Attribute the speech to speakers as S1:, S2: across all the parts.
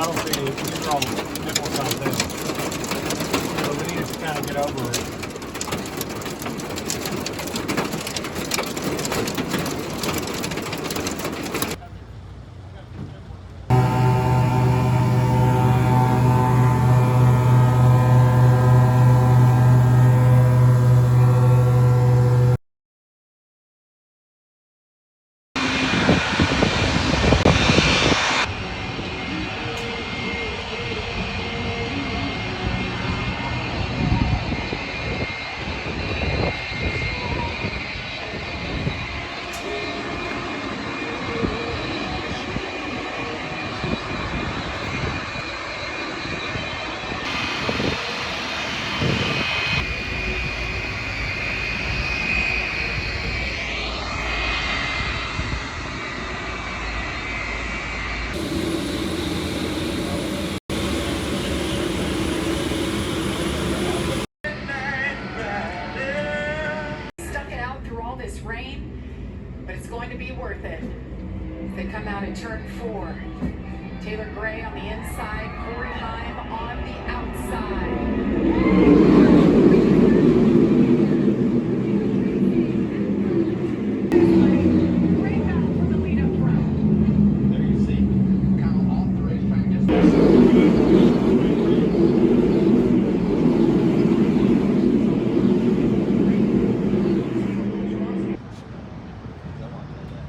S1: I don't see any problem with nipple content. So we need to kind of get over it.
S2: But it's going to be worth it. They come out in turn 4. Taylor Gray on the inside, Corey Heim on the outside.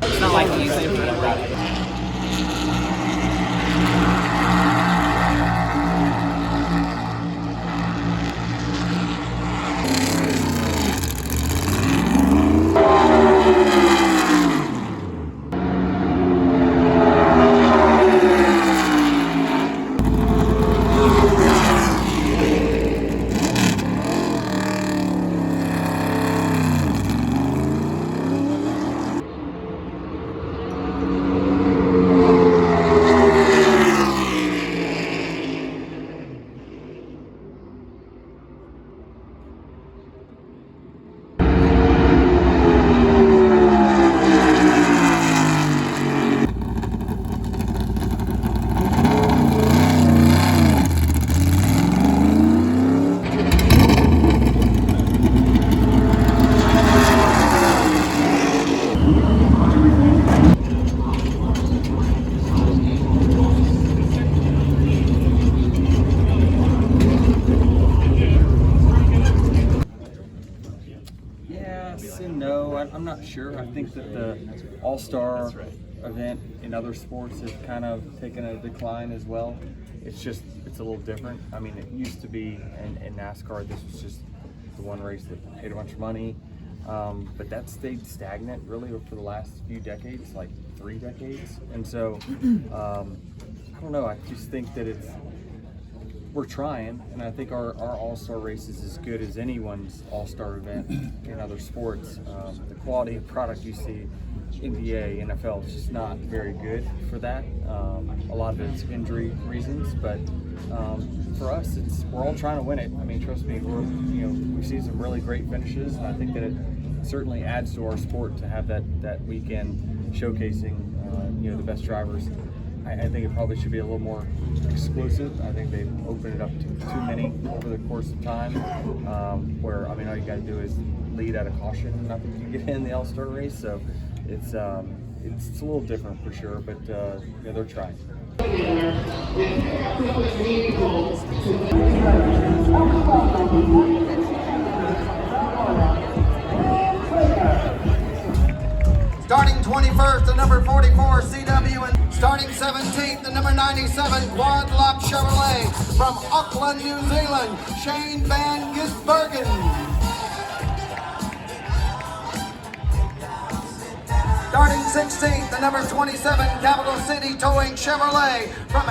S3: It's not like you usually put it right.
S4: I'm not sure. I think that the All-Star event in other sports has kind of taken a decline as well. It's a little different. I mean, it used to be in NASCAR, this was just the one race that paid a bunch of money. But that stayed stagnant really for the last few decades, like 3 decades. And so, I don't know, I just think that we're trying, and I think our All-Star race is as good as anyone's All-Star event in other sports. The quality of product you see, NBA, NFL, is just not very good for that. A lot of it's injury reasons, but for us, we're all trying to win it. I mean, trust me, we see some really great finishes, and I think that it certainly adds to our sport to have that weekend showcasing the best drivers. I think it probably should be a little more exclusive. I think they've opened it up to too many over the course of time, where, I mean, all you got to do is lead at a caution, and I think you get in the All-Star race. So it's a little different for sure, but they're trying.
S5: Starting 21st, the number 44 CW, and starting 17th, the number 97 Quad Lock Chevrolet from Auckland, New Zealand, Shane van Gisbergen. Starting 16th, the number 27 Capital City Towing Chevrolet from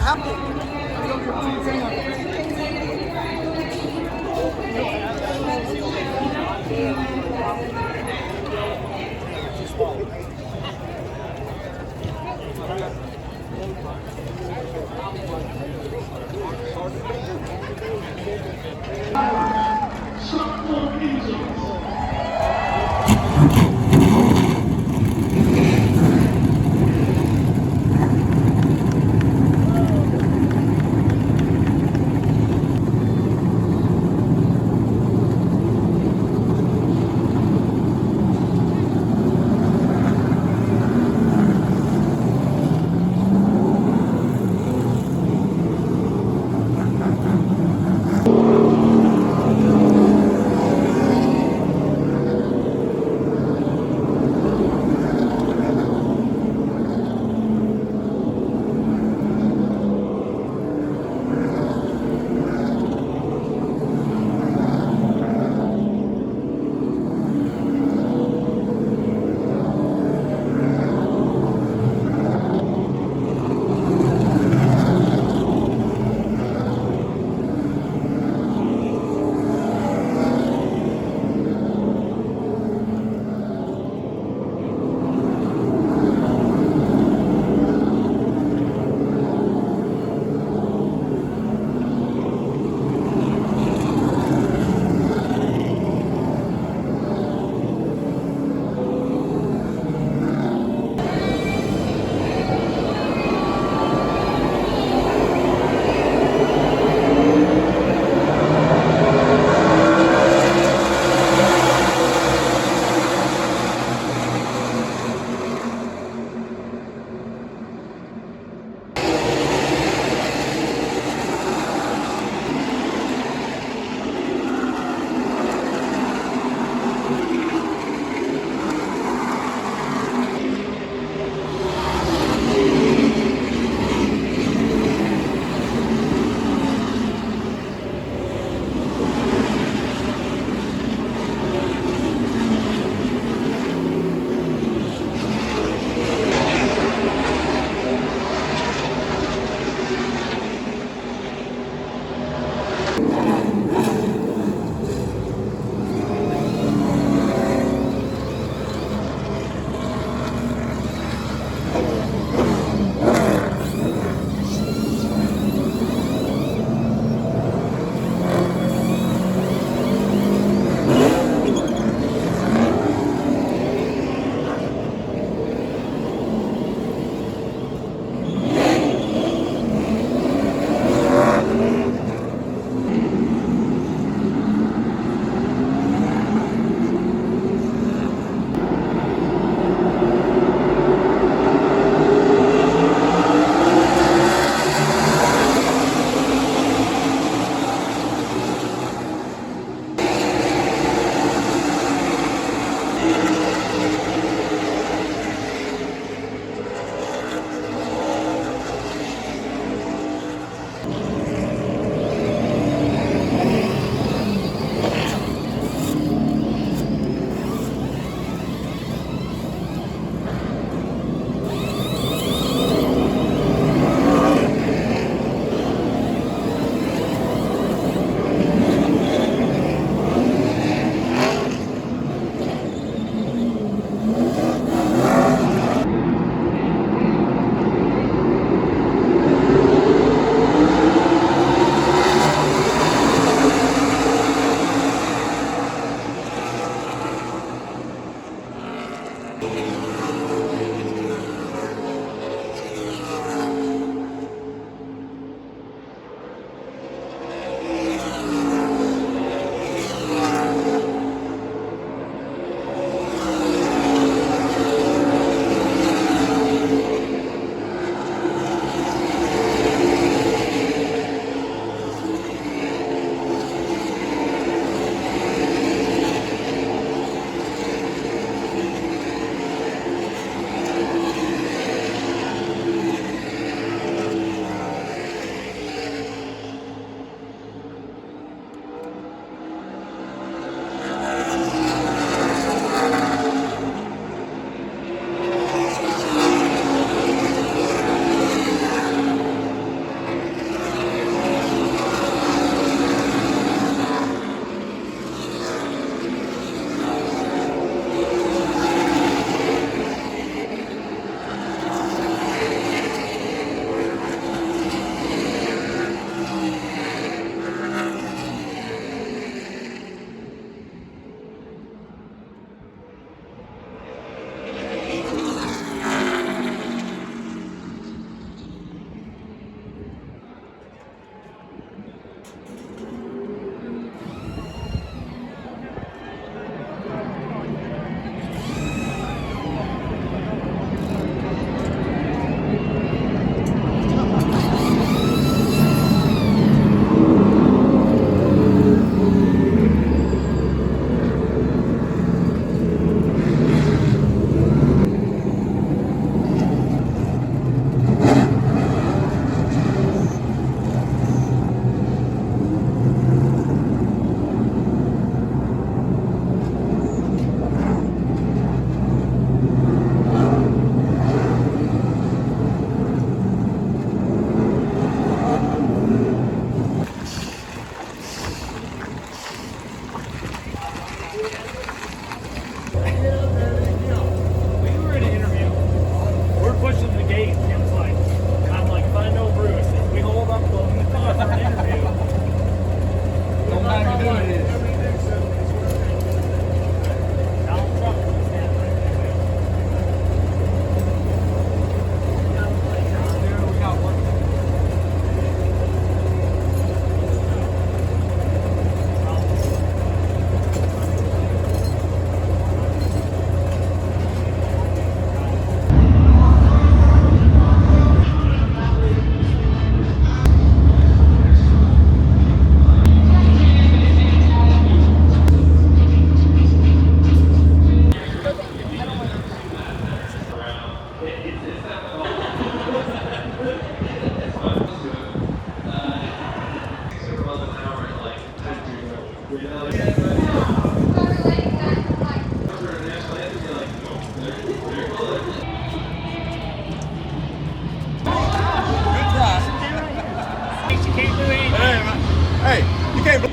S6: Hey, you can't.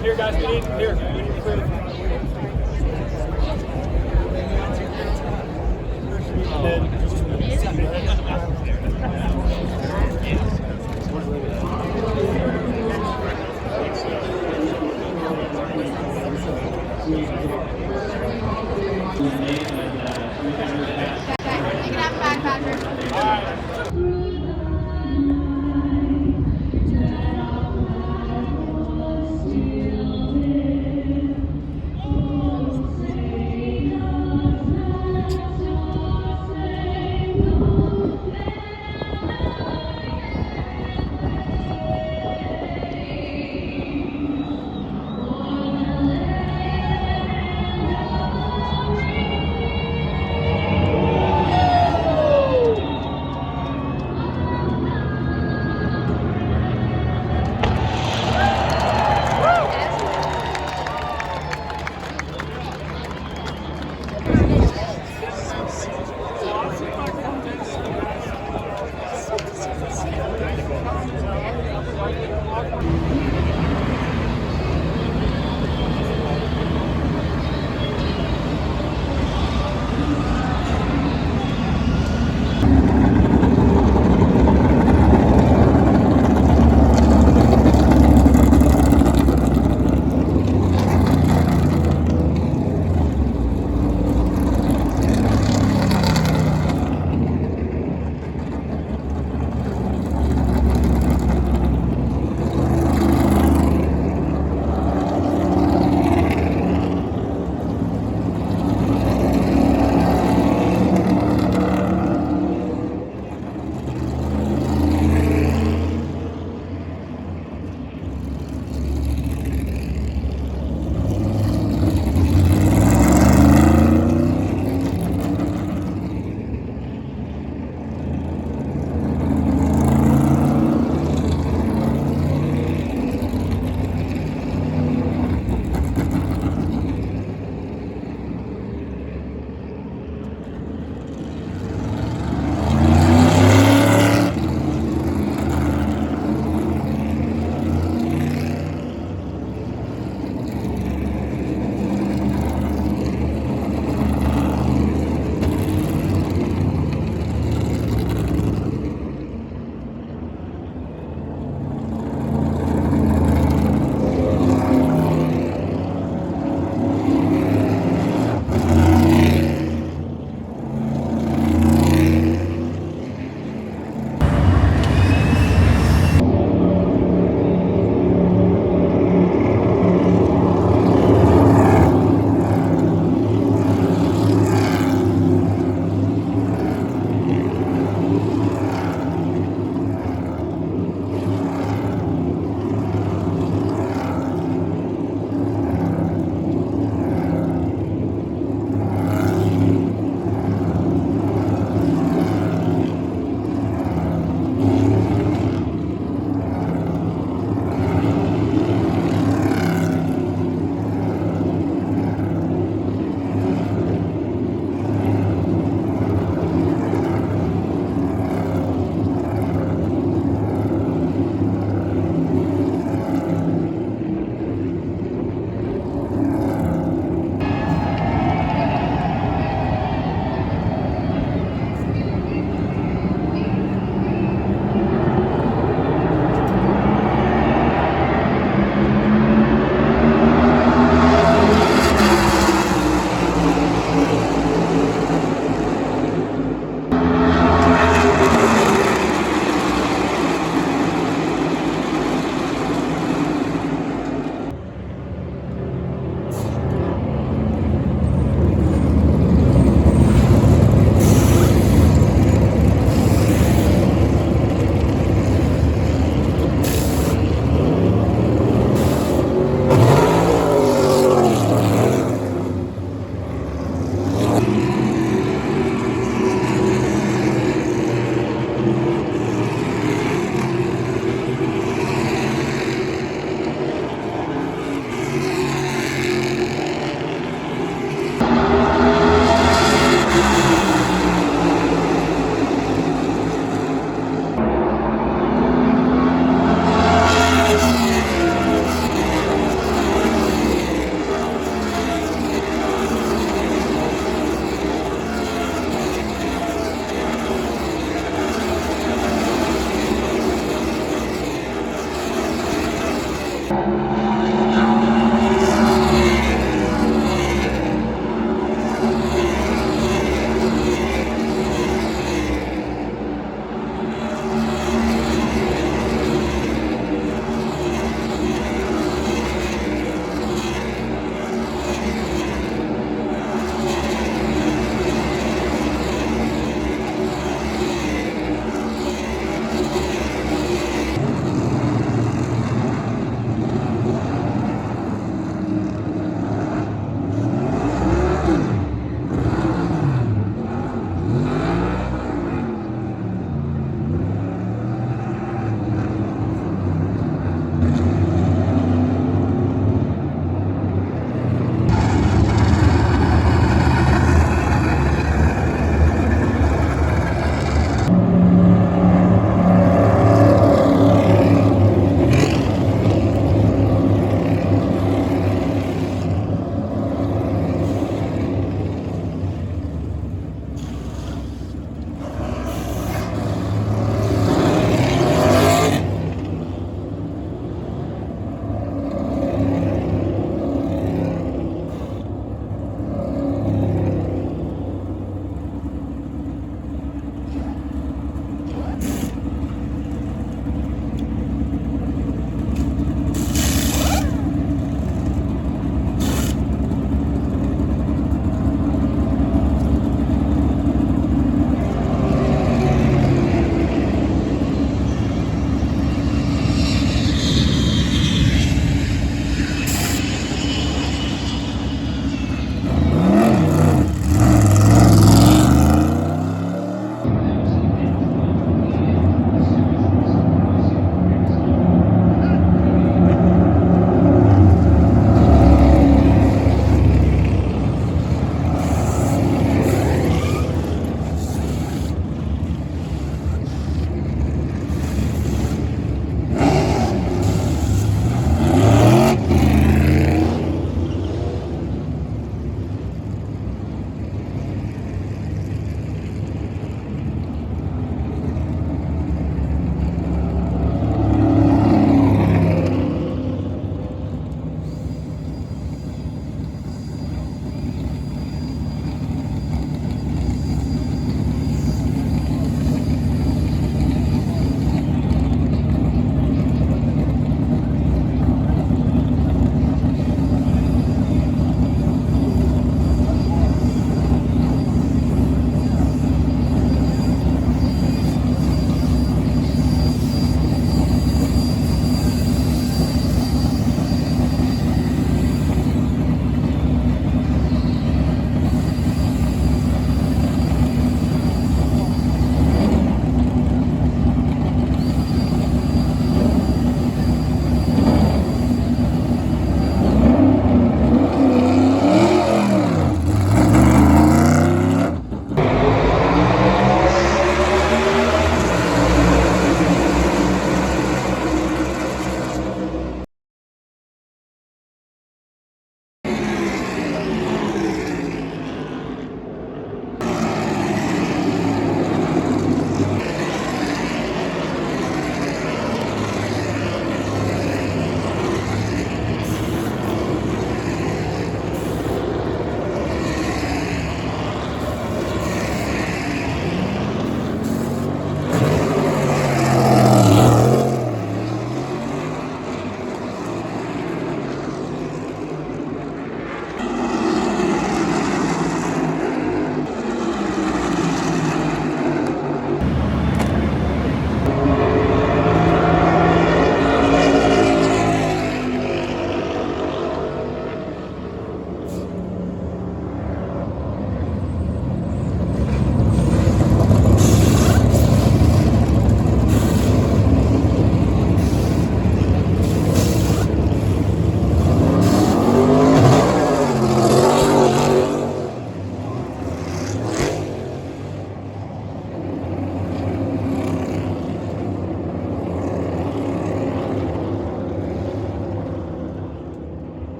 S1: Here, guys, we need here. We need to clear the
S7: You can have it back, Patrick.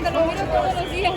S7: Te lo miro todos los días.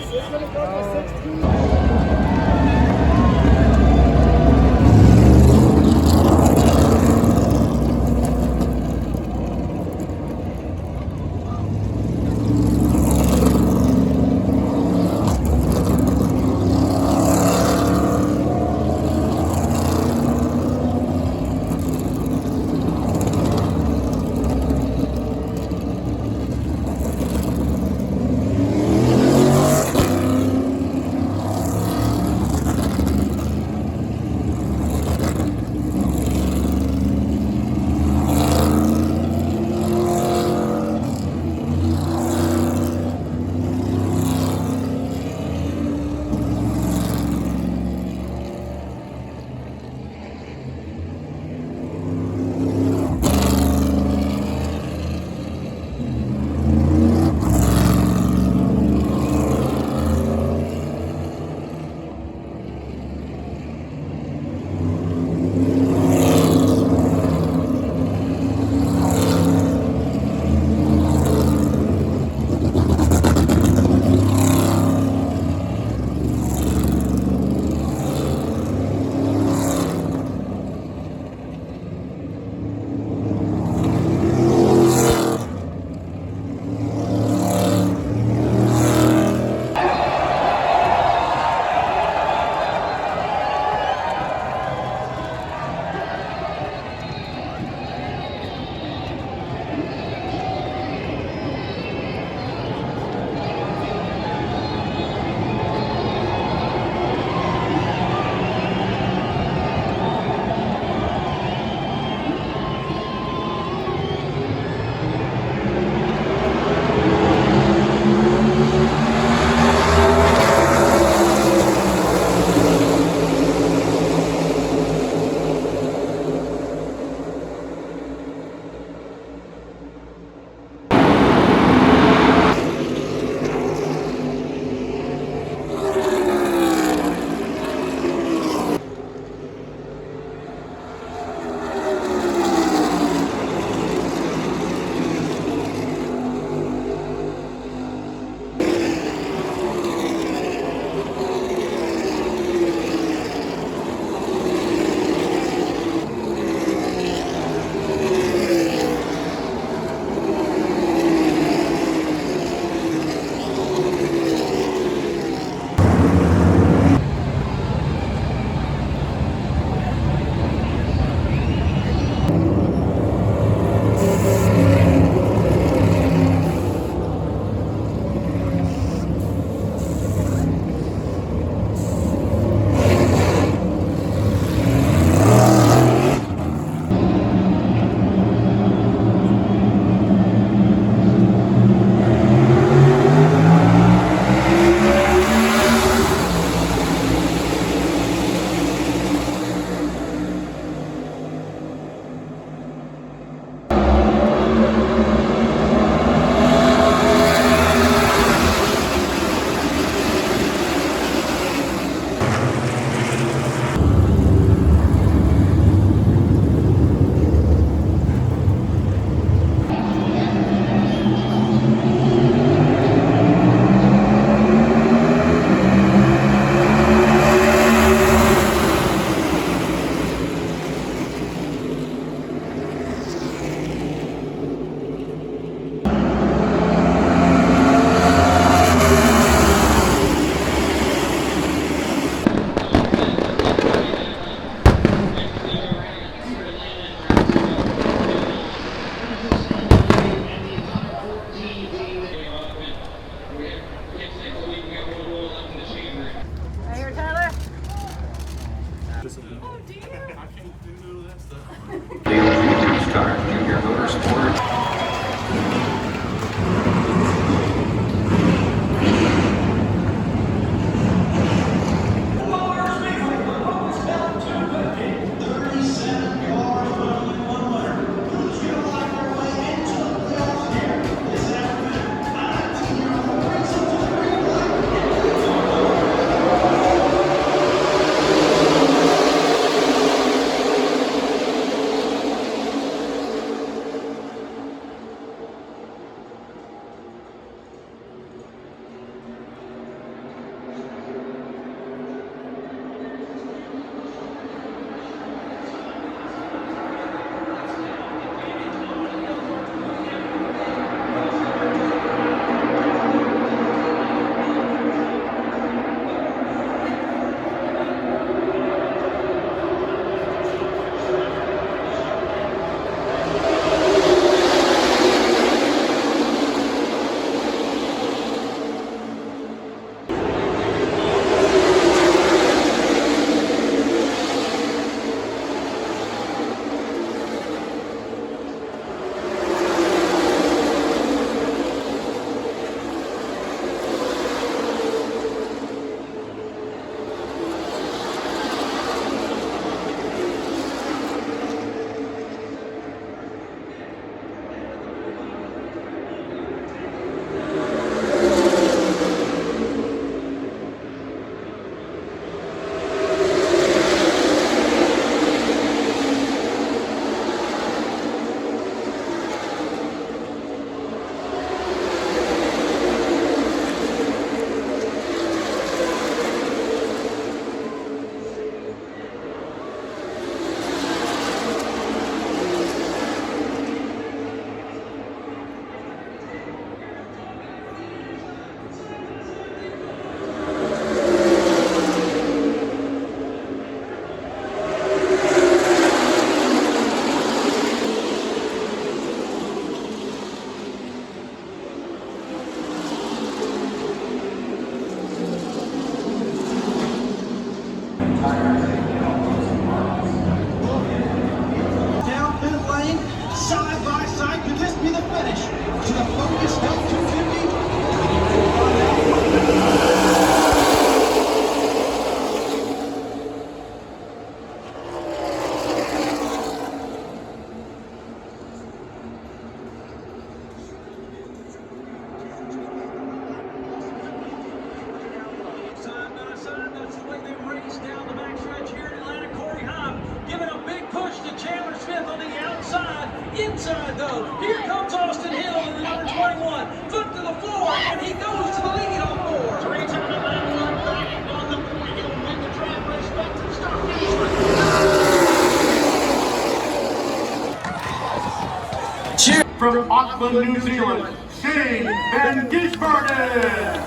S6: Auckland, New Zealand, Shane van Gisbergen.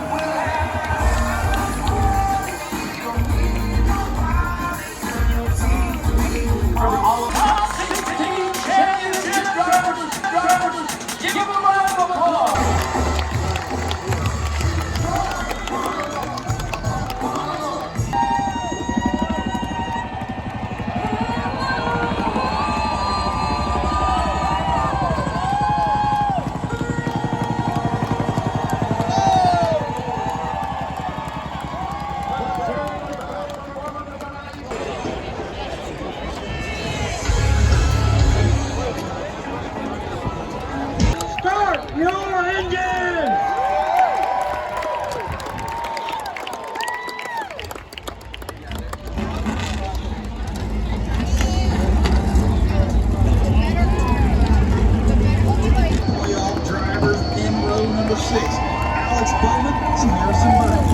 S8: Give him a round of applause.
S5: Start your engine!
S9: Playoff drivers in row number 6, Alex Bowman and Harrison Burke.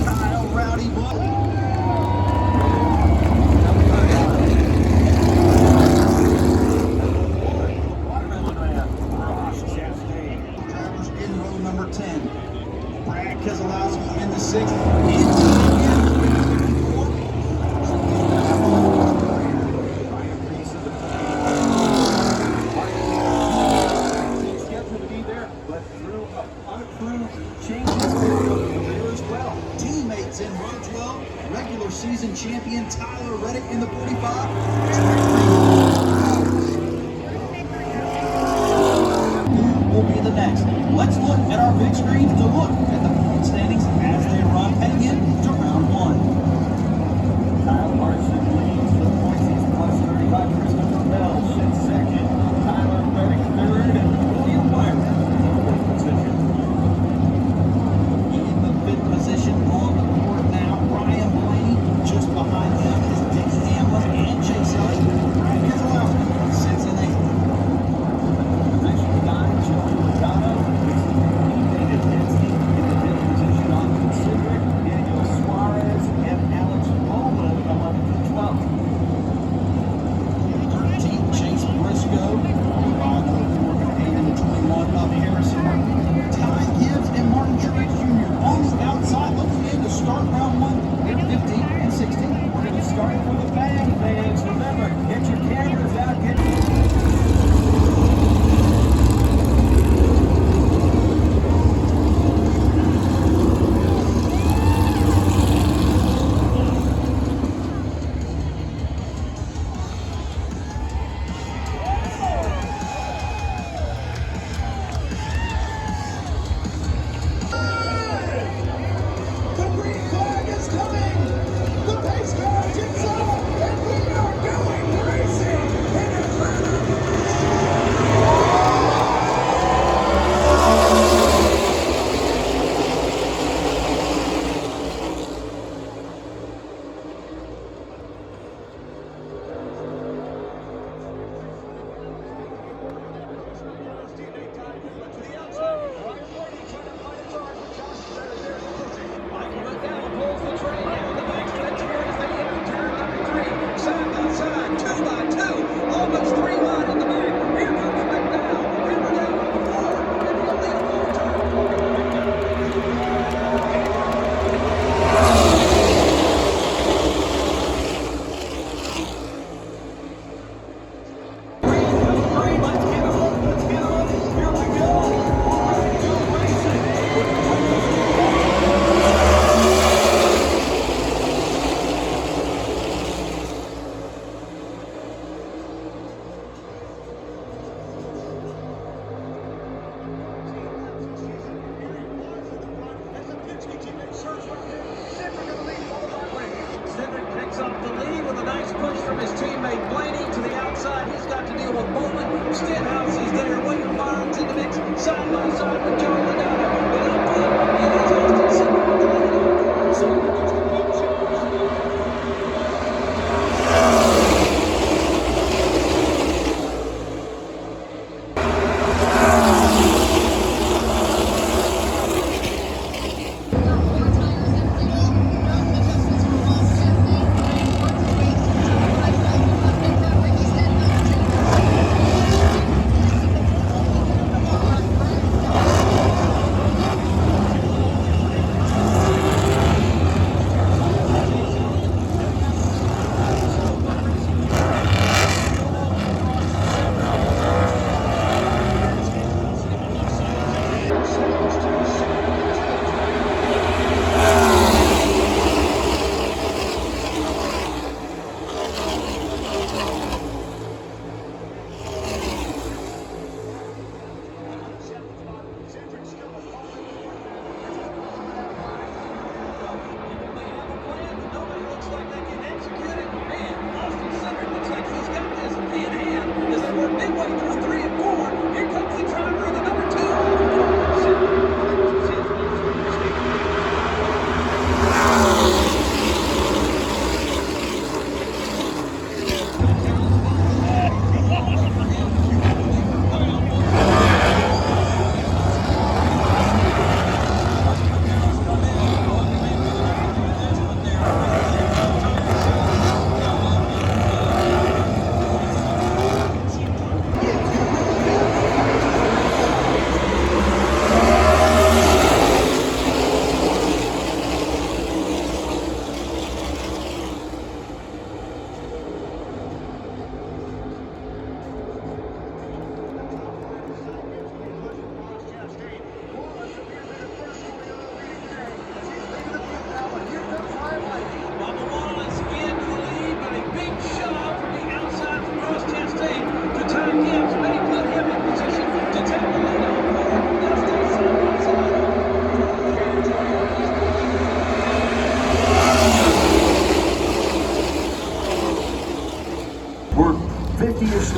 S9: Kyle Rowdy Button. Drivers in row number 10, Brad Keselowski in the 6th. Teammates in row 12, regular season champion Tyler Reddick in the 45. Who will be the next? Let's look at our big screen to look at the point standings as they run heading into round 1. Kyle Larson leads the points. He's plus 35. Christopher Bell sits second. Tyler Reddick third. And William Byron in fourth position. In the 5th position on the board now, Ryan Blaney. Just behind him is Dick Hamlin and Chase Elliott. Brad Keselowski sits in 8th. Position 9, Joey Logano. David Penske in the 5th position on Cedric, Daniel Suarez, and Alex Bowman 11th and 12th. 13th, Chase Briscoe. On the 4th, and the 21 of Harrison Burke. Ty Gibbs and Martin Truex Jr. on the outside looking in to start round 1. They're 15 and 16. We're going to start for the bag fans. Remember, get your cameras out. The green flag is coming! The pace car gets up! And we are going racing in Atlanta! Side by side, 2 by 2, almost 3 wide in the back. Here comes McDowell, hammer down on the floor, and he'll lead him over turn 4. Let's get him up, here we go. Cedric picks up the lead with a nice push from his teammate Blaney to the outside. He's got to deal with Bowman. Stenhouse is there. William Byron's in the mix. Side by side with Joe Logano. And up front, it is Austin Cedric. So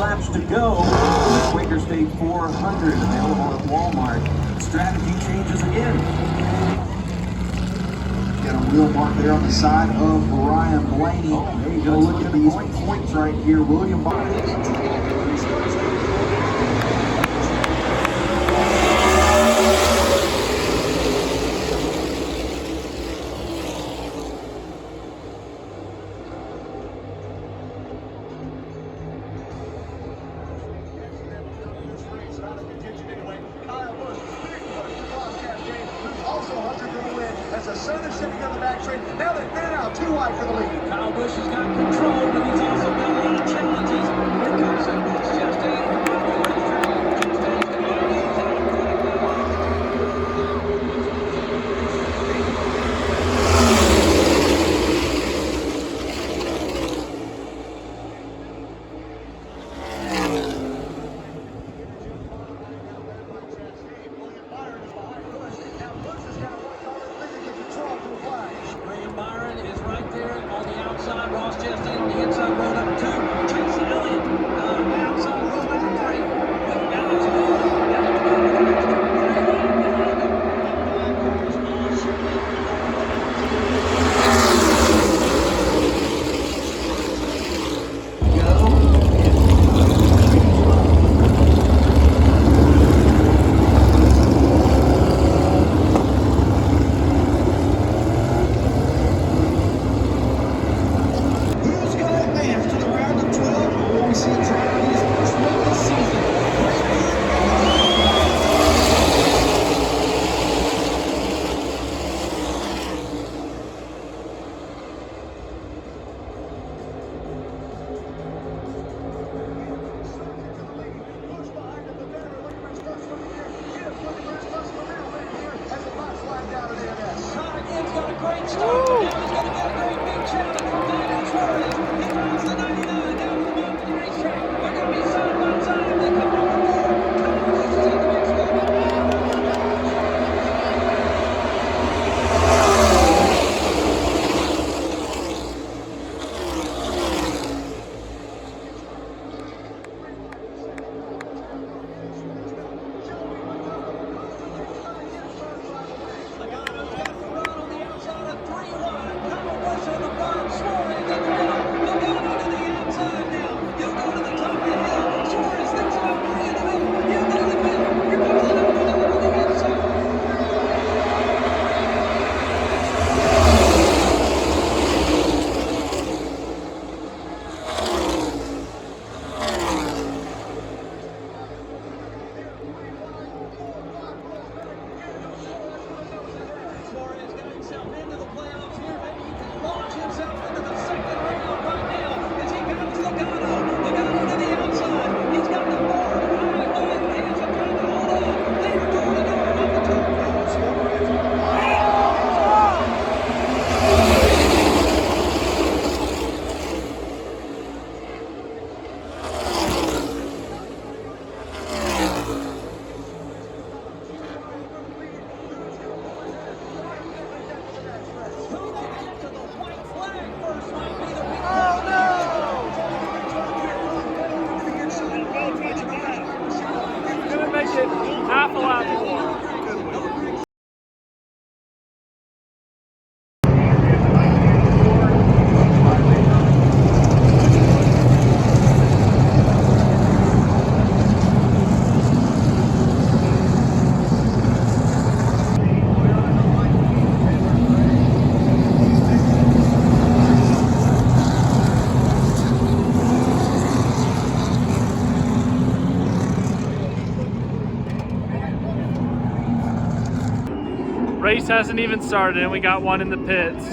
S9: laps to go. Quaker State 400 available at Walmart. Strategy changes again. Got a wheel mark there on the side of Brian Blaney. There you go. Look at these points right here. William Byron.
S8: As the sun is setting on the back straight, now they're thinning out, too wide for the lead.
S9: Kyle Busch has got control, but he's also got a lot of challenges. Here comes the Ross Chastain. Byron is right there on the outside. Ross Chastain on the inside, road up two. Chase Elliott, outside road number 3. Now it's
S1: half a lap more. Race hasn't even started and we got one in the pits.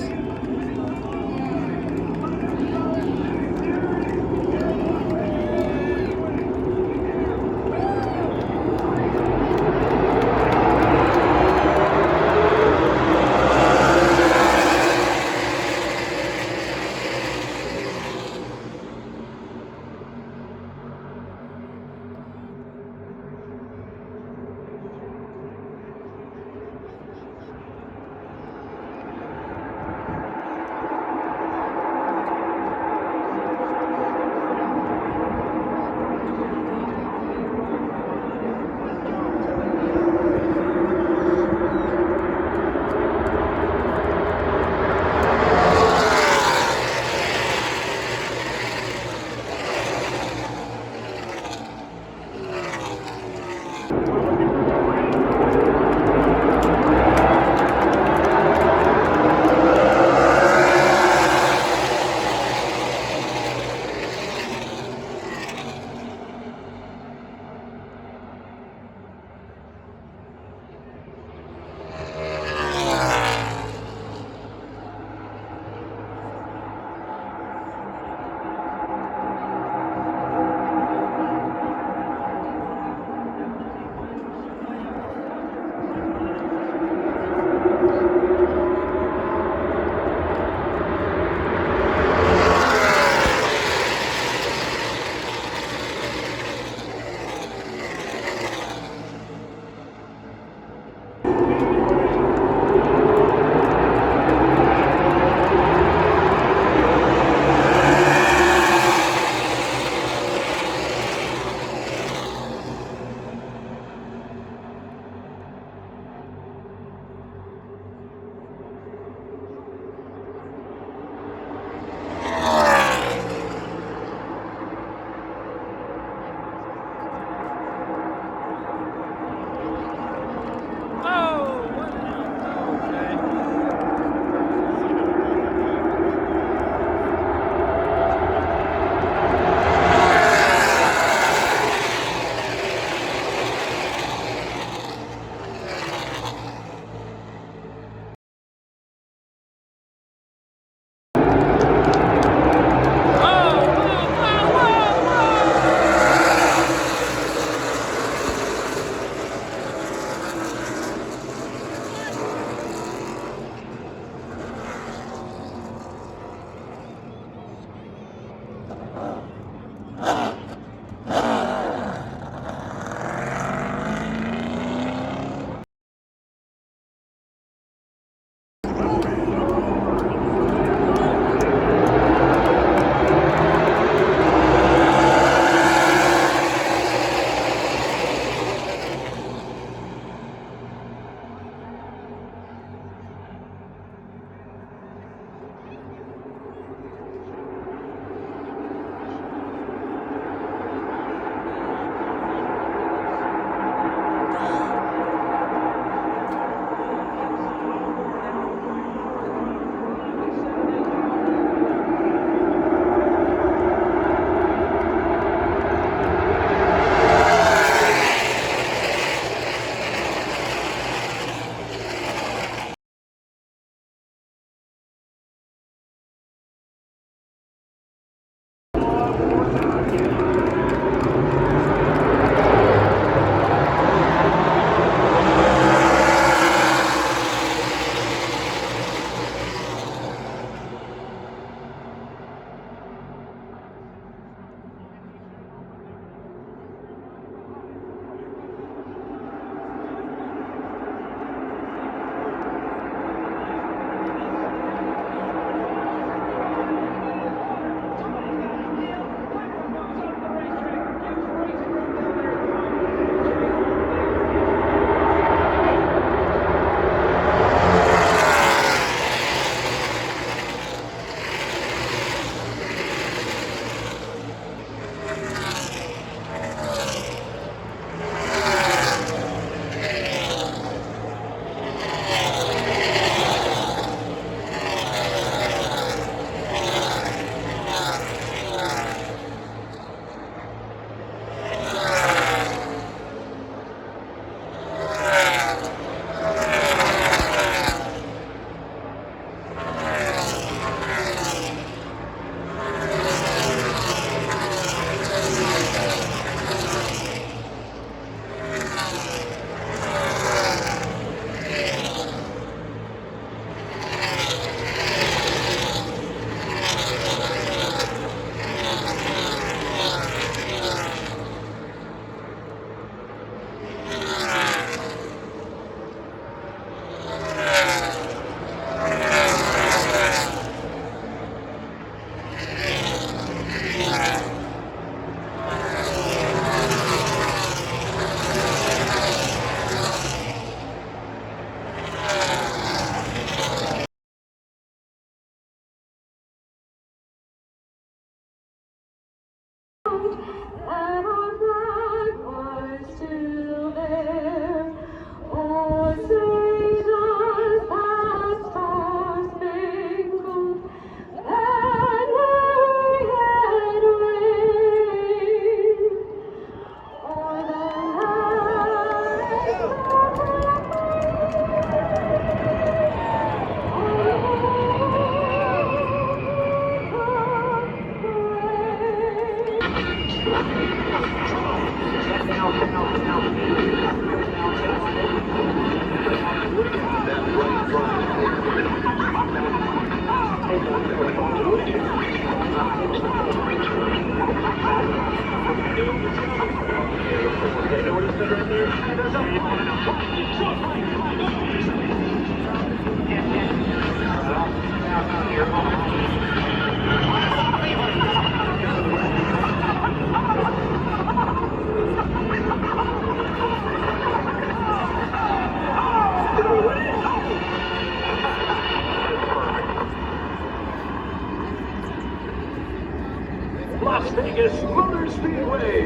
S6: Las Vegas Motor Speedway.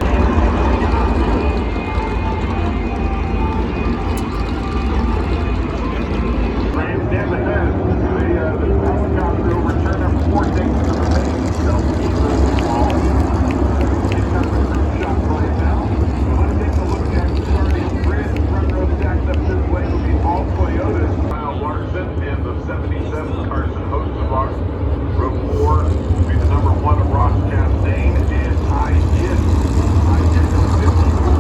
S6: Ryan down ahead. The helicopter overturned number 4 takes to the main self-keeper ball. He's got the group shot right now. Let's take a look at the starting grid. Front row stacked up this way will be all Toyotas. Kyle Larson and the 77 Carson Hostevar. Row 4 will be the number 1 of Ross Chastain and I did number 54.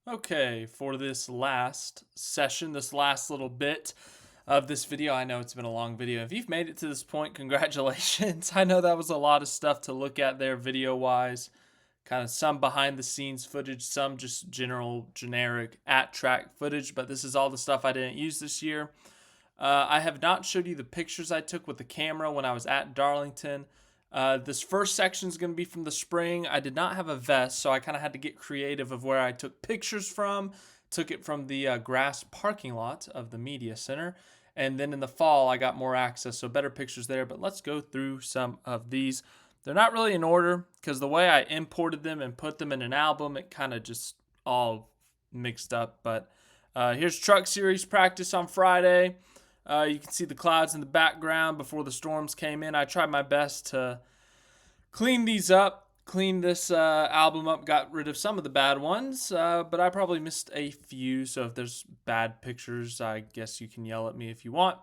S10: Okay, for this last session, this last little bit of this video, I know it's been a long video. If you've made it to this point, congratulations. I know that was a lot of stuff to look at there video-wise. Kind of some behind-the-scenes footage, some just generic at-track footage, but this is all the stuff I didn't use this year. I have not showed you the pictures I took with the camera when I was at Darlington. This first section is going to be from the spring. I did not have a vest, so I kind of had to get creative of where I took pictures from. Took it from the grass parking lot of the media center. And then in the fall, I got more access, so better pictures there. But let's go through some of these. They're not really in order because the way I imported them and put them in an album, it kind of just all mixed up. But here's Truck Series practice on Friday. You can see the clouds in the background before the storms came in. I tried my best to clean these up, clean this album up, got rid of some of the bad ones, but I probably missed a few. So if there's bad pictures, I guess you can yell at me if you want.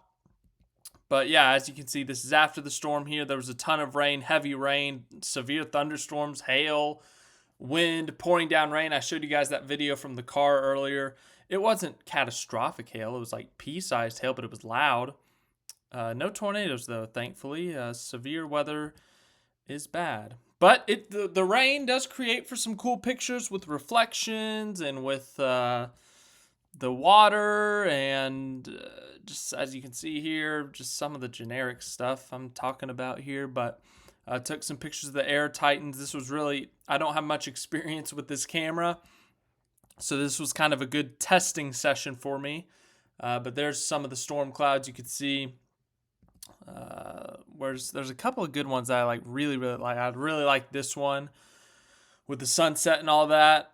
S10: But yeah, as you can see, this is after the storm here. There was a ton of rain, heavy rain, severe thunderstorms, hail, wind, pouring down rain. I showed you guys that video from the car earlier. It wasn't catastrophic hail. It was like pea-sized hail, but it was loud. No tornadoes, though, thankfully. Severe weather is bad. But the rain does create for some cool pictures with reflections and with the water and just as you can see here, just some of the generic stuff I'm talking about here. But I took some pictures of the Air Titans. This was really, I don't have much experience with this camera, so this was kind of a good testing session for me. But there's some of the storm clouds you could see. There's a couple of good ones that I really like. I really like this one with the sunset and all that.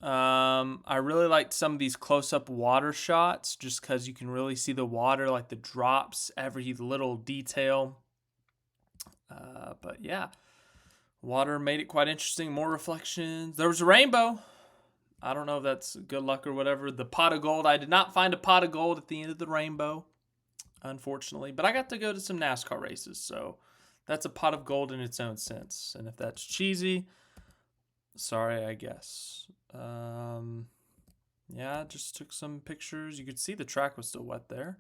S10: I really liked some of these close-up water shots just because you can really see the water, like the drops, every little detail. But yeah, water made it quite interesting. More reflections. There was a rainbow. I don't know if that's good luck or whatever. The pot of gold. I did not find a pot of gold at the end of the rainbow, unfortunately. But I got to go to some NASCAR races, so that's a pot of gold in its own sense. And if that's cheesy, sorry, I guess. Yeah, just took some pictures. You could see the track was still wet there.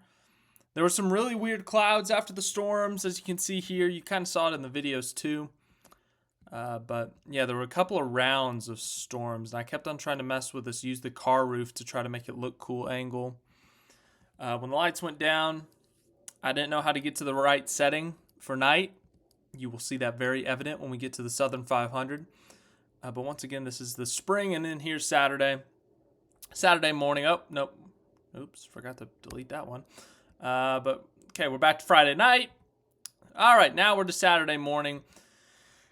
S10: There were some really weird clouds after the storms, as you can see here. You kind of saw it in the videos too. But yeah, there were a couple of rounds of storms, and I kept on trying to mess with this, use the car roof to try to make it look cool angle. When the lights went down, I didn't know how to get to the right setting for night. You will see that very evident when we get to the Southern 500. But once again, this is the spring, and then here's Saturday. Saturday morning. Oh, nope. Oops, forgot to delete that one. But, okay, we're back to Friday night. All right, now we're to Saturday morning.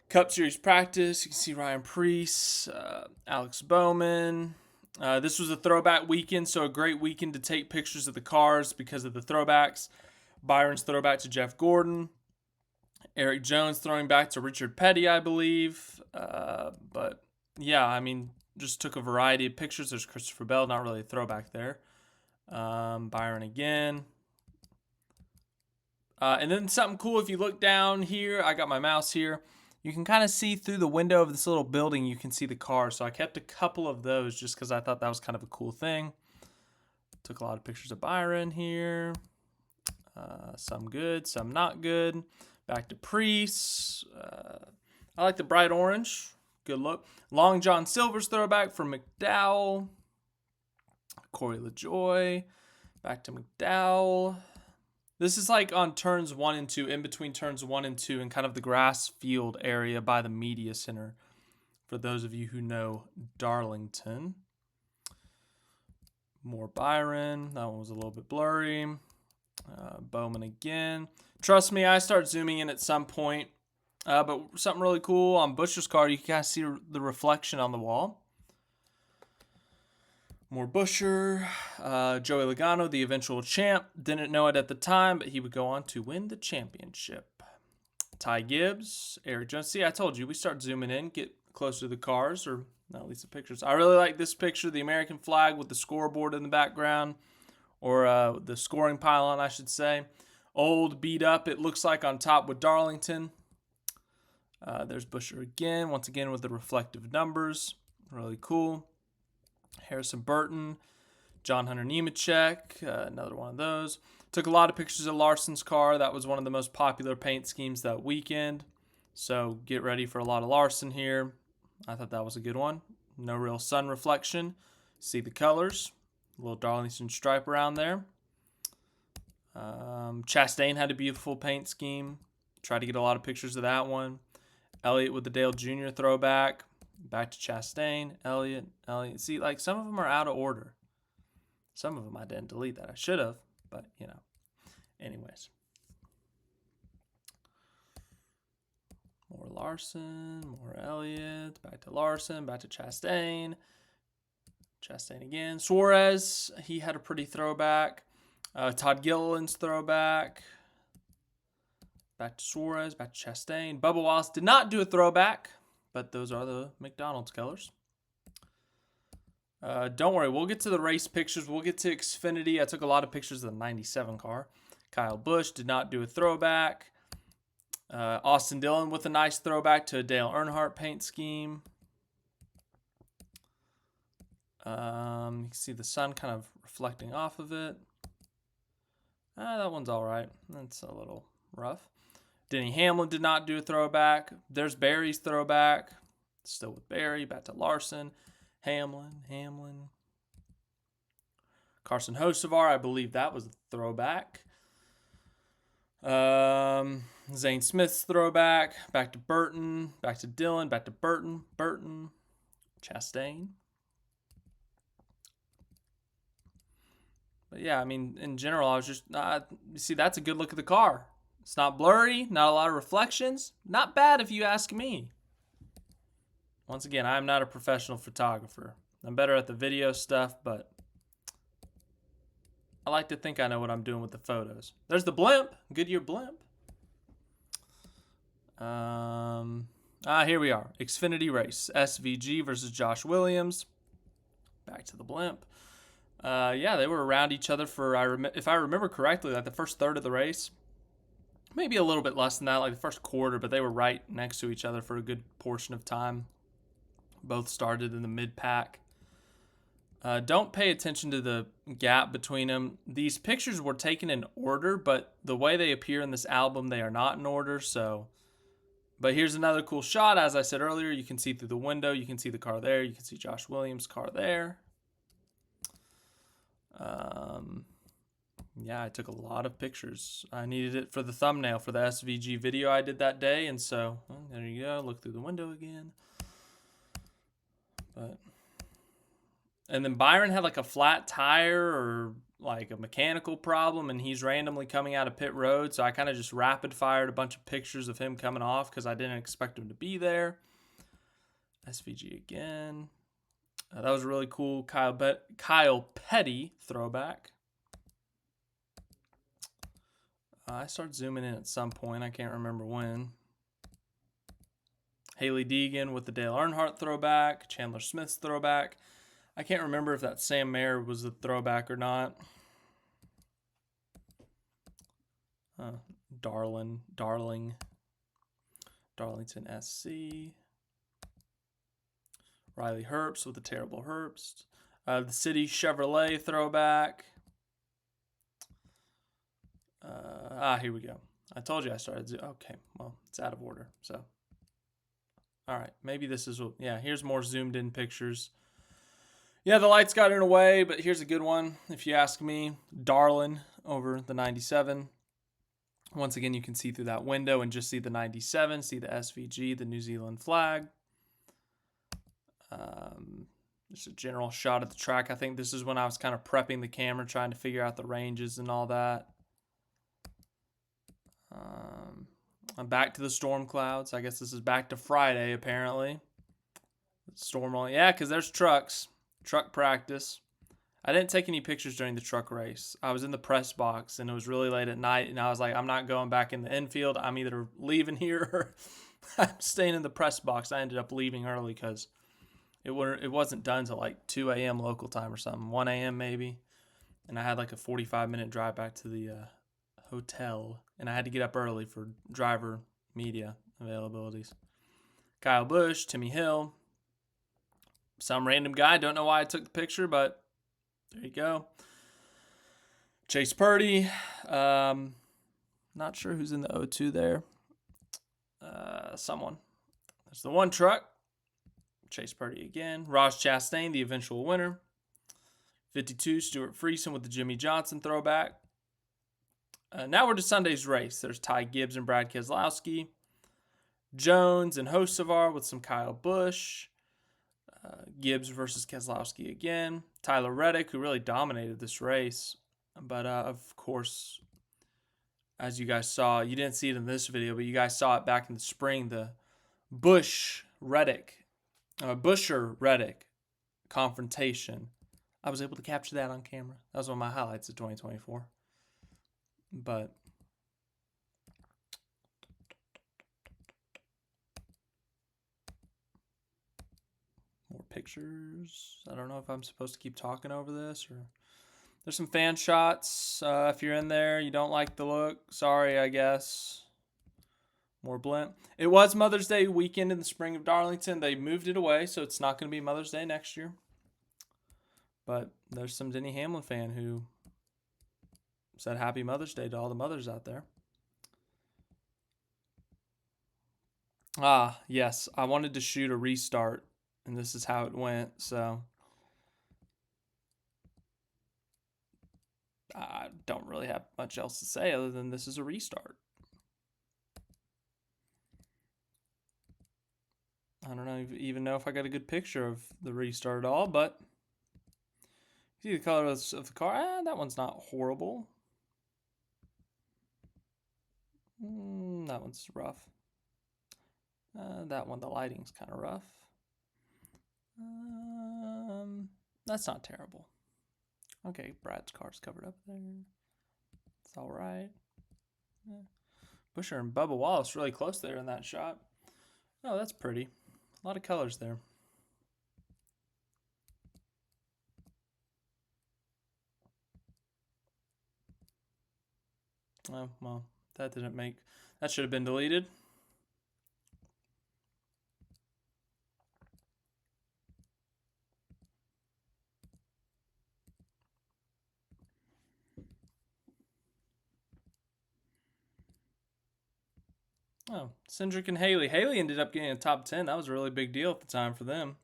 S10: Cup Series practice. You can see Ryan Preece, Alex Bowman. This was a throwback weekend, so a great weekend to take pictures of the cars because of the throwbacks. Byron's throwback to Jeff Gordon. Eric Jones throwing back to Richard Petty, I believe. But, yeah, I mean, just took a variety of pictures. There's Christopher Bell, not really a throwback there. Byron again. And then something cool, if you look down here, I got my mouse here. You can kind of see through the window of this little building, you can see the car. So I kept a couple of those just because I thought that was kind of a cool thing. Took a lot of pictures of Byron here. Some good, some not good. Back to Preece. I like the bright orange. Good look. Long John Silver's throwback from McDowell. Corey LaJoy. Back to McDowell. This is like on turns 1 and 2, in between turns 1 and 2, in kind of the grass field area by the media center. For those of you who know Darlington. More Byron. That one was a little bit blurry. Bowman again. Trust me, I start zooming in at some point. But something really cool on Buescher's car, you can kind of see the reflection on the wall. More Buescher. Joey Logano, the eventual champ. Didn't know it at the time, but he would go on to win the championship. Ty Gibbs, Eric Jones. See, I told you, we start zooming in, get closer to the cars, or at least the pictures. I really like this picture, the American flag with the scoreboard in the background, or the scoring pylon, I should say. Old, beat up, it looks like on top with Darlington. There's Buescher again, once again with the reflective numbers. Really cool. Harrison Burton, John Hunter Nemechek, another one of those. Took a lot of pictures of Larson's car. That was one of the most popular paint schemes that weekend. So get ready for a lot of Larson here. I thought that was a good one. No real sun reflection. See the colors. A little Darlington stripe around there. Chastain had a beautiful paint scheme. Tried to get a lot of pictures of that one. Elliott with the Dale Jr. throwback. Back to Chastain. Elliott. See, like, some of them are out of order. Some of them I didn't delete that. I should have, but, you know. Anyways. More Larson, more Elliott. Back to Larson, back to Chastain. Chastain again. Suarez, he had a pretty throwback. Todd Gilliland's throwback. Back to Suarez, back to Chastain. Bubba Wallace did not do a throwback, but those are the McDonald's colors. Don't worry, we'll get to the race pictures. We'll get to Xfinity. I took a lot of pictures of the 97 car. Kyle Busch did not do a throwback. Austin Dillon with a nice throwback to a Dale Earnhardt paint scheme. You can see the sun kind of reflecting off of it. That one's all right. That's a little rough. Denny Hamlin did not do a throwback. There's Barry's throwback. Still with Barry. Back to Larson. Hamlin. Carson Hocevar, I believe that was a throwback. Zane Smith's throwback. Back to Burton. Back to Dillon. Back to Burton. Chastain. But yeah, I mean, in general, I was just, you see, that's a good look at the car. It's not blurry, not a lot of reflections. Not bad if you ask me. Once again, I'm not a professional photographer. I'm better at the video stuff, but I like to think I know what I'm doing with the photos. There's the blimp, Goodyear blimp. Here we are, Xfinity race, SVG versus Josh Williams. Back to the blimp. Yeah, they were around each other for, if I remember correctly, like the first third of the race. Maybe a little bit less than that, like the first quarter, but they were right next to each other for a good portion of time. Both started in the mid-pack. Don't pay attention to the gap between them. These pictures were taken in order, but the way they appear in this album, they are not in order. So, but here's another cool shot. As I said earlier, you can see through the window. You can see the car there. You can see Josh Williams' car there. Yeah, I took a lot of pictures. I needed it for the thumbnail for the SVG video I did that day, and so well, there you go. Look through the window again. And then Byron had like a flat tire or like a mechanical problem, and he's randomly coming out of pit road, so I kind of just rapid fired a bunch of pictures of him coming off because I didn't expect him to be there. SVG again. That was a really cool Kyle Petty throwback. I started zooming in at some point. I can't remember when. Haley Deegan with the Dale Earnhardt throwback. Chandler Smith's throwback. I can't remember if that Sam Mayer was the throwback or not. Darlington SC. Riley Herbst with the terrible Herbst. The City Chevrolet throwback. Here we go. I told you I started. Okay, well, it's out of order. So, all right, maybe this is. Yeah, here's more zoomed in pictures. Yeah, the lights got in the way, but here's a good one. If you ask me, Darlin over the 97. Once again, you can see through that window and just see the 97, see the SVG, the New Zealand flag. Just a general shot of the track. I think this is when I was kind of prepping the camera, trying to figure out the ranges and all that. I'm back to the storm clouds. I guess this is back to Friday, apparently. Storm on. Yeah, because there's trucks. Truck practice. I didn't take any pictures during the truck race. I was in the press box, and it was really late at night, and I was like, I'm not going back in the infield. I'm either leaving here or I'm staying in the press box. I ended up leaving early because it wasn't done till like 2 a.m. local time or something, 1 a.m. maybe. And I had like a 45-minute drive back to the hotel, and I had to get up early for driver media availabilities. Kyle Busch, Timmy Hill, some random guy. Don't know why I took the picture, but there you go. Chase Purdy. Not sure who's in the O2 there. Someone. There's the one truck. Chase Purdy again. Ross Chastain, the eventual winner. 52, Stuart Friesen with the Jimmy Johnson throwback. Now we're to Sunday's race. There's Ty Gibbs and Brad Keselowski. Jones and Hocevar with some Kyle Busch. Gibbs versus Keselowski again. Tyler Reddick, who really dominated this race. But, of course, as you guys saw, you didn't see it in this video, but you guys saw it back in the spring, the Busher-Reddick confrontation. I was able to capture that on camera. That was one of my highlights of 2024. But more pictures. I don't know if I'm supposed to keep talking over this or... There's some fan shots. If you're in there, you don't like the look. Sorry, I guess. More blimp. It was Mother's Day weekend in the spring of Darlington. They moved it away, so it's not going to be Mother's Day next year. But there's some Denny Hamlin fan who said Happy Mother's Day to all the mothers out there. Ah, yes. I wanted to shoot a restart, and this is how it went, so... I don't really have much else to say other than this is a restart. I don't even know if I got a good picture of the restart at all, but see the color of the car. That one's not horrible. That one's rough. That one, the lighting's kind of rough. That's not terrible. Okay, Brad's car's covered up there. It's all right. Yeah. Busher and Bubba Wallace really close there in that shot. Oh, that's pretty. A lot of colors there. Oh, well, that didn't make... That should have been deleted. Oh, Cindric and Haley. Haley ended up getting a top 10. That was a really big deal at the time for them.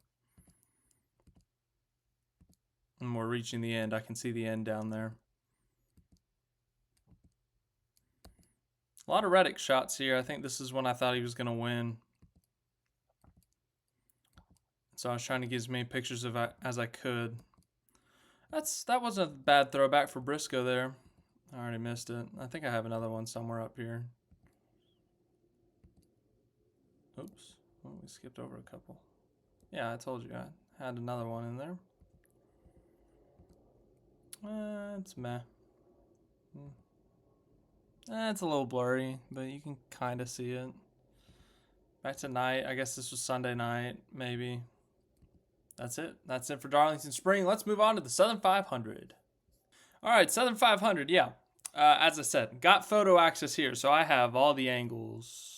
S10: And we're reaching the end. I can see the end down there. A lot of Reddick shots here. I think this is when I thought he was going to win. So I was trying to get as many pictures of it as I could. That wasn't a bad throwback for Briscoe there. I already missed it. I think I have another one somewhere up here. Oops. Oh, we skipped over a couple. Yeah, I told you I had another one in there. It's meh. It's a little blurry, but you can kind of see it. Back to night. I guess this was Sunday night, maybe. That's it. That's it for Darlington Spring. Let's move on to the Southern 500. All right, Southern 500, yeah. As I said, got photo access here, so I have all the angles.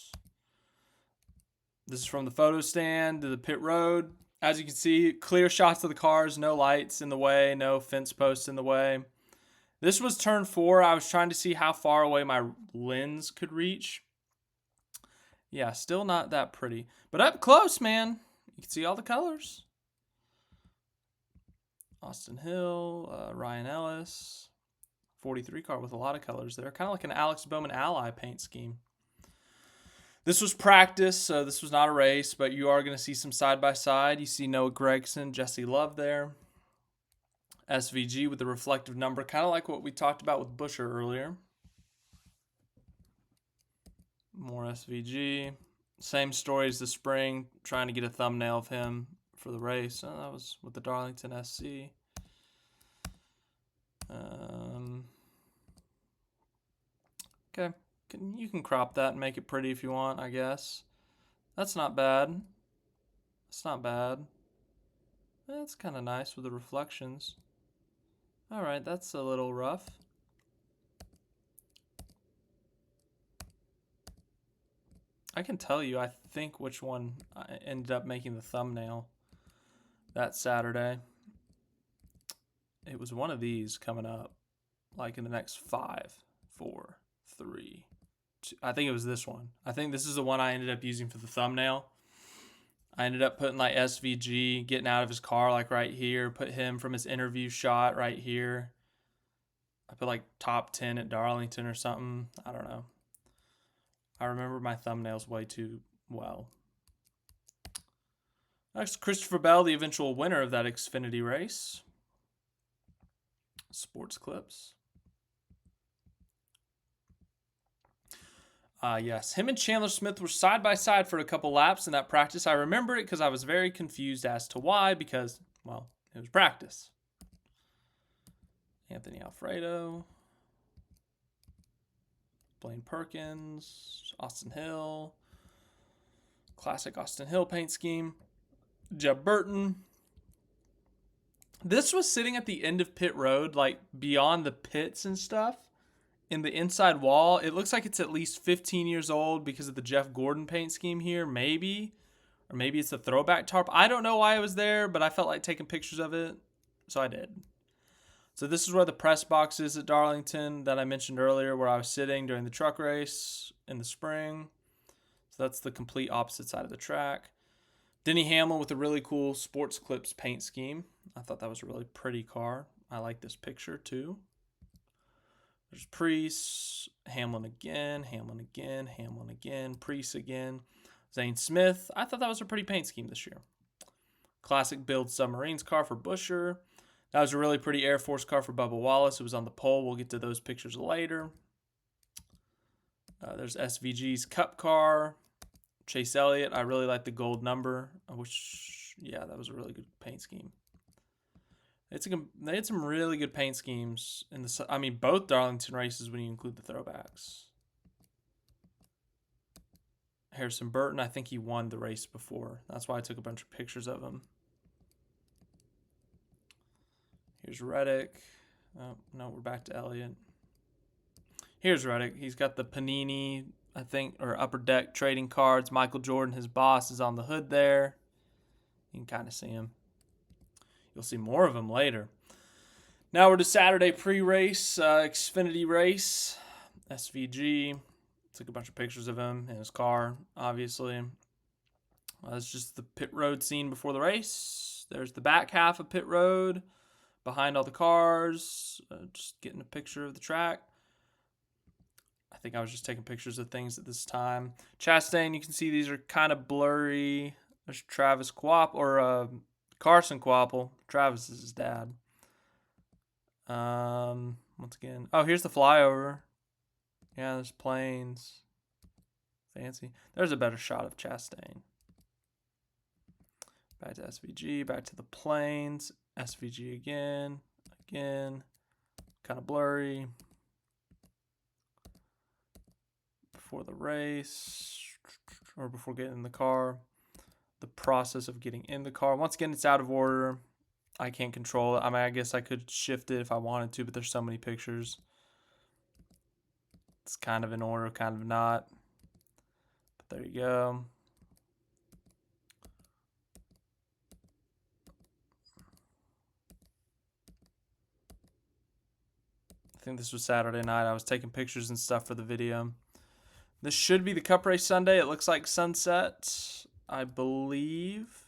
S10: This is from the photo stand to the pit road. As you can see, clear shots of the cars, no lights in the way, no fence posts in the way. This was turn 4. I was trying to see how far away my lens could reach. Yeah, still not that pretty. But up close, man, you can see all the colors. Austin Hill, Ryan Ellis. 43 car with a lot of colors there. Kind of like an Alex Bowman Ally paint scheme. This was practice, so this was not a race, but you are going to see some side-by-side. You see Noah Gragson, Jesse Love there. SVG with the reflective number, kind of like what we talked about with Busher earlier. More SVG. Same story as the spring, trying to get a thumbnail of him for the race. Oh, that was with the Darlington SC. Okay. You can crop that and make it pretty if you want, I guess. That's not bad. It's not bad. That's kind of nice with the reflections. All right, that's a little rough. I can tell you, I think, which one I ended up making the thumbnail. that Saturday. It was one of these coming up, like in the next 5, 4, 3, 2. I think it was this one. I think this is the one I ended up using for the thumbnail. I ended up putting like SVG getting out of his car like right here. Put him from his interview shot right here. I put like top 10 at Darlington or something. I don't know. I remember my thumbnails way too well. Next, Christopher Bell, the eventual winner of that Xfinity race. Sports clips. Yes, him and Chandler Smith were side by side for a couple laps in that practice. I remember it because I was very confused as to why, because, well, it was practice. Anthony Alfredo. Blaine Perkins. Austin Hill. Classic Austin Hill paint scheme. Jeb Burton. This was sitting at the end of pit road, like beyond the pits and stuff. In the inside wall, it looks like it's at least 15 years old because of the Jeff Gordon paint scheme here, maybe. Or maybe it's a throwback tarp. I don't know why I was there, but I felt like taking pictures of it, so I did. So this is where the press box is at Darlington that I mentioned earlier, where I was sitting during the truck race in the spring. So that's the complete opposite side of the track. Denny Hamlin with a really cool Sports Clips paint scheme. I thought that was a really pretty car. I like this picture too. There's Priest, Hamlin again, Hamlin again, Hamlin again, Priest again. Zane Smith. I thought that was a pretty paint scheme this year. Classic build Submarines car for Buescher. That was a really pretty Air Force car for Bubba Wallace. It was on the pole. We'll get to those pictures later. There's SVG's Cup car. Chase Elliott. I really like the gold number. Yeah, that was a really good paint scheme. They had some really good paint schemes in both Darlington races when you include the throwbacks. Harrison Burton, I think he won the race before. That's why I took a bunch of pictures of him. Here's Reddick. Oh, no, we're back to Elliott. Here's Reddick. He's got the Panini, I think, or Upper Deck trading cards. Michael Jordan, his boss, is on the hood there. You can kind of see him. You'll see more of him later. Now we're to Saturday pre-race, Xfinity race. SVG. Took a bunch of pictures of him in his car, obviously. That's just the pit road scene before the race. There's the back half of pit road, behind all the cars. Just getting a picture of the track. I think I was just taking pictures of things at this time. Chastain, you can see these are kind of blurry. There's Travis Quap, or Carson Quapple. Travis is his dad. Once again. Oh, here's the flyover. Yeah, there's planes. Fancy. There's a better shot of Chastain. Back to SVG. Back to the planes. SVG again. Again. Kind of blurry. Before the race. Or before getting in the car. The process of getting in the car. Once again, it's out of order. I can't control it. I guess I could shift it if I wanted to, but there's so many pictures. It's kind of in order, kind of not. But there you go. I think this was Saturday night. I was taking pictures and stuff for the video. This should be the Cup race Sunday. It looks like sunset, I believe.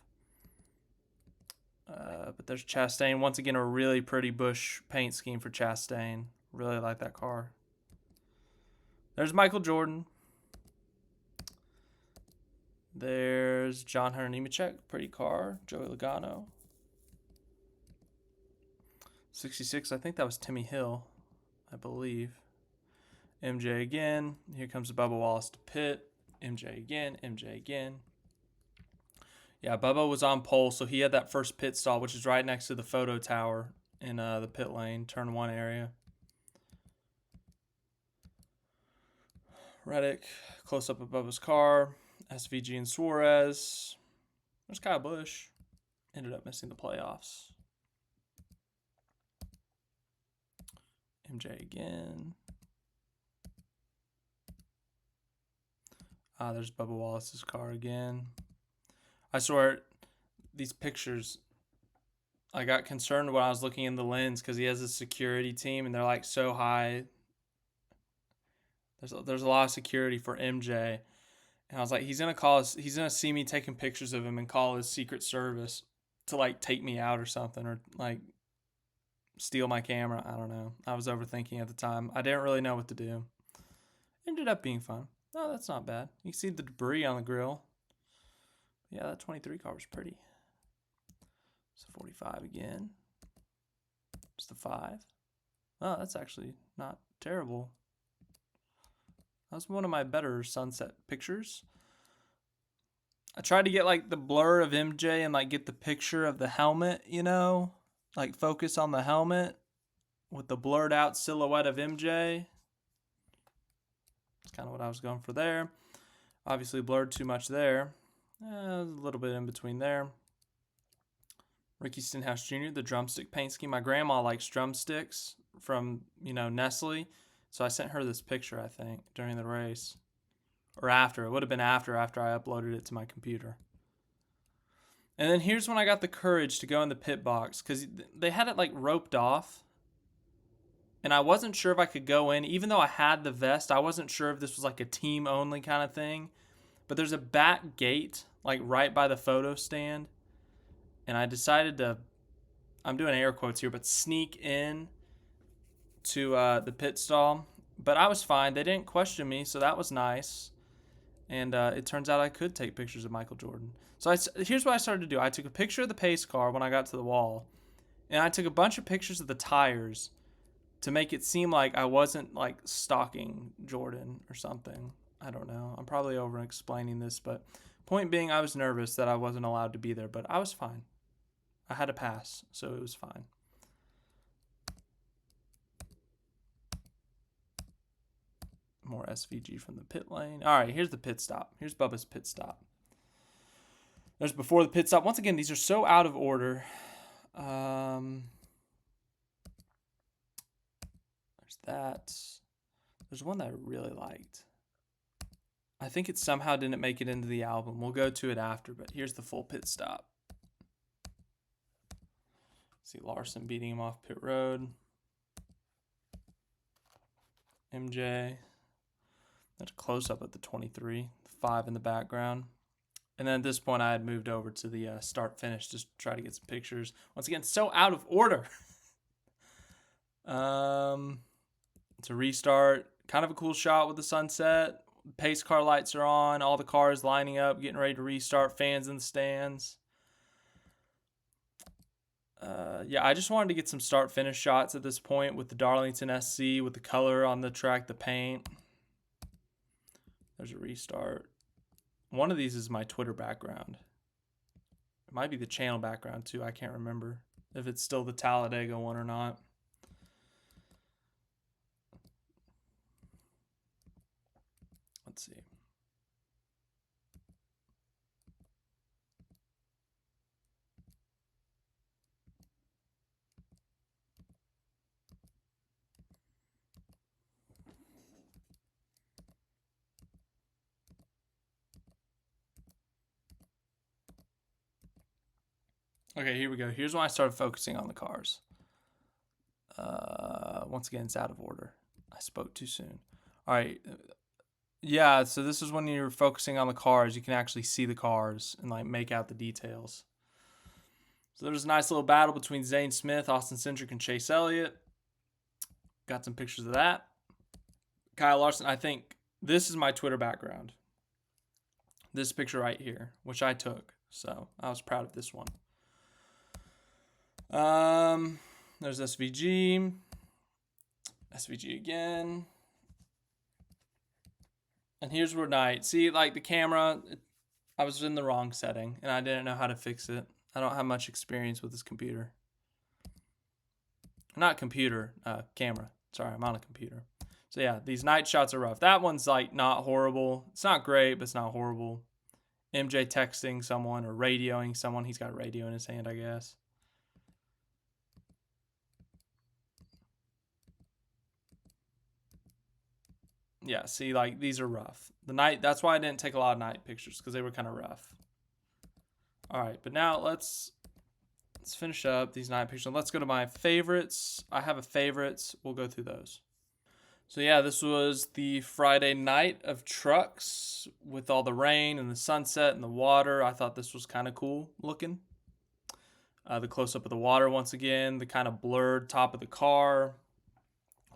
S10: But there's Chastain. Once again, a really pretty Busch paint scheme for Chastain. Really like that car. There's Michael Jordan. There's John Hunter Nemechek. Pretty car. Joey Logano. 66. I think that was Timmy Hill, I believe. MJ again. Here comes Bubba Wallace to pit. MJ again. MJ again. Yeah, Bubba was on pole, so he had that first pit stall, which is right next to the photo tower in the pit lane, turn 1 area. Reddick, close up of Bubba's car. SVG and Suarez. There's Kyle Busch. Ended up missing the playoffs. MJ again. There's Bubba Wallace's car again. I swear, these pictures, I got concerned when I was looking in the lens because he has a security team and they're like so high. There's a lot of security for MJ. And I was like, he's gonna see me taking pictures of him and call his Secret Service to like take me out or something, or like steal my camera. I don't know. I was overthinking at the time. I didn't really know what to do. Ended up being fun. Oh, that's not bad. You can see the debris on the grill. Yeah, that 23 car was pretty. It's a 45 again. It's the 5. Oh, that's actually not terrible. That was one of my better sunset pictures. I tried to get like the blur of MJ and like get the picture of the helmet, you know? Like focus on the helmet with the blurred out silhouette of MJ. That's kind of what I was going for there. Obviously blurred too much there. A little bit in between there. Ricky Stenhouse Jr., the drumstick paint scheme. My grandma likes drumsticks from, you know, Nestle. So I sent her this picture, I think, during the race. Or after. It would have been after I uploaded it to my computer. And then here's when I got the courage to go in the pit box. Because they had it like roped off. And I wasn't sure if I could go in. Even though I had the vest, I wasn't sure if this was like a team only kind of thing. But there's a back gate like right by the photo stand. And I decided to, I'm doing air quotes here, but sneak in to the pit stall. But I was fine. They didn't question me, so that was nice. And it turns out I could take pictures of Michael Jordan. So here's what I started to do. I took a picture of the pace car when I got to the wall. And I took a bunch of pictures of the tires to make it seem like I wasn't like stalking Jordan or something. I don't know. I'm probably over explaining this, but point being, I was nervous that I wasn't allowed to be there, but I was fine. I had a pass, so it was fine. More SVG from the pit lane. All right, here's the pit stop. Here's Bubba's pit stop. There's before the pit stop. Once again, these are so out of order. There's that. There's one that I really liked. I think it somehow didn't make it into the album. We'll go to it after, but here's the full pit stop. See Larson beating him off pit road. MJ. That's a close-up at the 23. The 5 in the background. And then at this point, I had moved over to the start-finish just to try to get some pictures. Once again, so out of order. It's a restart. Kind of a cool shot with the sunset. Pace car lights are on. All the cars lining up, getting ready to restart. Fans in the stands. Yeah, I just wanted to get some start-finish shots at this point with the Darlington SC, with the color on the track, the paint. There's a restart. One of these is my Twitter background. It might be the channel background too. I can't remember if it's still the Talladega one or not. Let's see. Okay, here we go. Here's when I started focusing on the cars. Once again, it's out of order. I spoke too soon. All right. Yeah, so this is when you're focusing on the cars. You can actually see the cars and like make out the details. So there was a nice little battle between Zane Smith, Austin Cindric, and Chase Elliott. Got some pictures of that. Kyle Larson, I think this is my Twitter background. This picture right here, which I took. So I was proud of this one. There's SVG. SVG again. And here's where night. See, like the camera, I was in the wrong setting and I didn't know how to fix it. I don't have much experience with this computer. Not computer, camera. Sorry, I'm on a computer. So yeah, these night shots are rough. That one's like not horrible. It's not great, but it's not horrible. MJ texting someone or radioing someone. He's got a radio in his hand, I guess. Yeah, see, like these are rough. The night, that's why I didn't take a lot of night pictures, because they were kind of rough. All right, but now let's let's finish up these 9 pictures. Let's go to my favorites. I have a favorites. We'll go through those. So yeah, this was the Friday night of trucks with all the rain and the sunset and the water. I thought this was kind of cool looking. The close-up of the water once again, the kind of blurred top of the car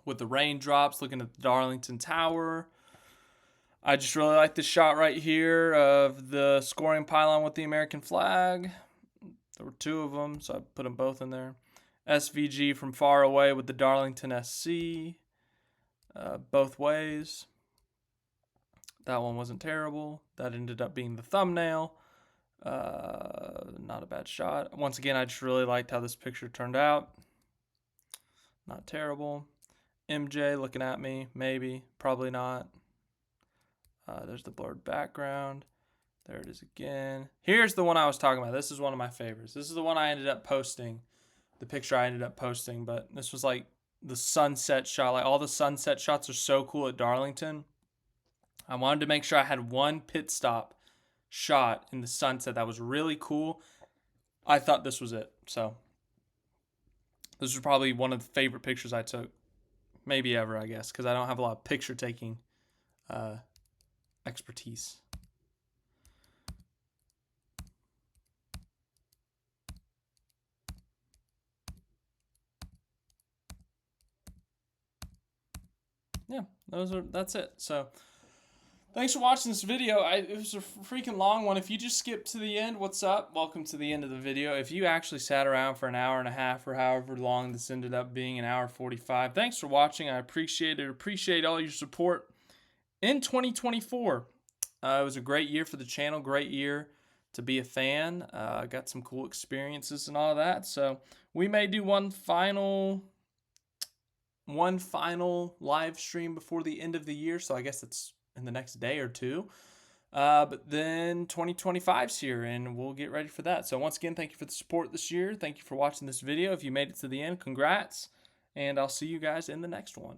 S10: with the raindrops, looking at the Darlington Tower. I just really like this shot right here of the scoring pylon with the American flag. There were 2 of them, so I put them both in there. SVG from far away with the Darlington SC. Both ways. That one wasn't terrible. That ended up being the thumbnail. Not a bad shot. Once again, I just really liked how this picture turned out. Not terrible. MJ looking at me, maybe, probably not. There's the blurred background. There it is again. Here's the one I was talking about. This is one of my favorites. This is the one I ended up posting. The picture I ended up posting, but this was like the sunset shot. Like all the sunset shots are so cool at Darlington. I wanted to make sure I had one pit stop shot in the sunset that was really cool. I thought this was it. So this was probably one of the favorite pictures I took, maybe ever, I guess, because I don't have a lot of picture taking expertise. Yeah, that's it. So thanks for watching this video. It was a freaking long one. If you just skipped to the end, what's up? Welcome to the end of the video. If you actually sat around for an hour and a half or however long this ended up being, an hour 45, thanks for watching. I appreciate it. Appreciate all your support in 2024. It was a great year for the channel. Great year to be a fan. I got some cool experiences and all of that. So we may do one final live stream before the end of the year. So I guess it's in the next day or 2. But then 2025's here, and we'll get ready for that. So once again, thank you for the support this year. Thank you for watching this video. If you made it to the end, congrats. And I'll see you guys in the next one.